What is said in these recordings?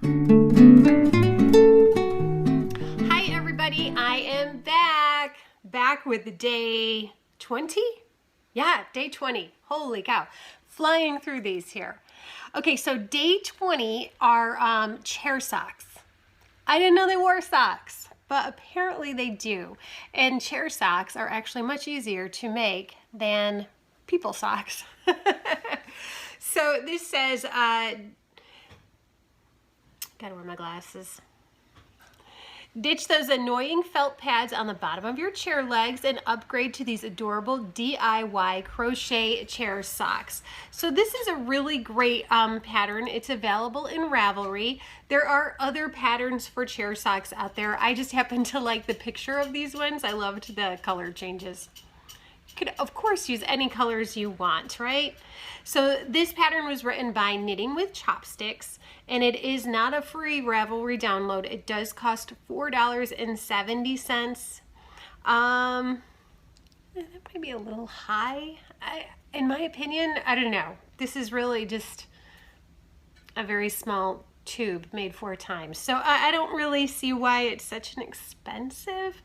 Hi everybody, I am back with day 20? Yeah, day 20. Holy cow, flying through these here. Okay, so day 20 are chair socks. I didn't know they wore socks, but apparently they do. And chair socks are actually much easier to make than people socks. So this says, gotta wear my glasses. Ditch those annoying felt pads on the bottom of your chair legs and upgrade to these adorable DIY crochet chair socks. So this is a really great pattern. It's available in Ravelry. There are other patterns for chair socks out there. I just happen to like the picture of these ones. I loved the color changes. You could, of course, use any colors you want, right? So this pattern was written by Knitting with Chopsticks, and it is not a free Ravelry download. It does cost $4.70. That might be a little high. In my opinion, I don't know. This is really just a very small tube made 4 times. So I don't really see why it's such an expensive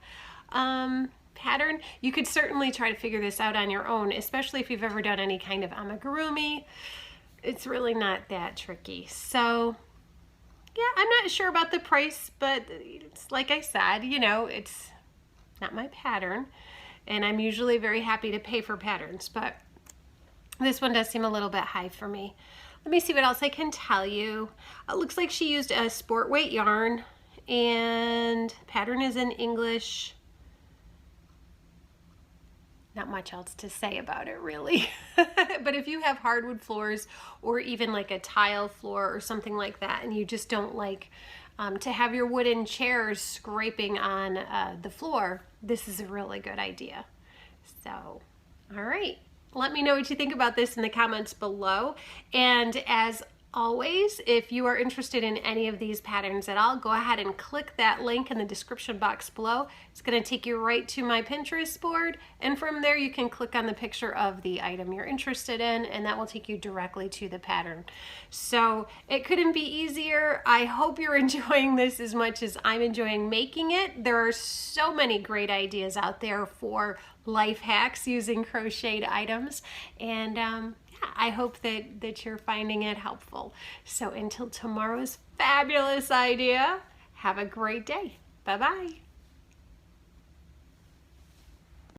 pattern. You could certainly try to figure this out on your own, especially if you've ever done any kind of amigurumi. It's really not that tricky. So yeah, I'm not sure about the price, but it's like I said, you know, it's not my pattern, and I'm usually very happy to pay for patterns, but this one does seem a little bit high for me. Let me see what else I can tell you. It looks like she used a sport weight yarn, and pattern is in English. Not much else to say about it, really. But if you have hardwood floors or even like a tile floor or something like that, and you just don't like to have your wooden chairs scraping on the floor, this is a really good idea. So, all right. Let me know what you think about this in the comments below. And as always, if you are interested in any of these patterns at all, go ahead and click that link in the description box below. It's going to take you right to my Pinterest board, and from there you can click on the picture of the item you're interested in, and that will take you directly to the pattern. So it couldn't be easier. I hope you're enjoying this as much as I'm enjoying making it. There are so many great ideas out there for life hacks using crocheted items, and I hope that you're finding it helpful. So until tomorrow's fabulous idea, have a great day. Bye-bye.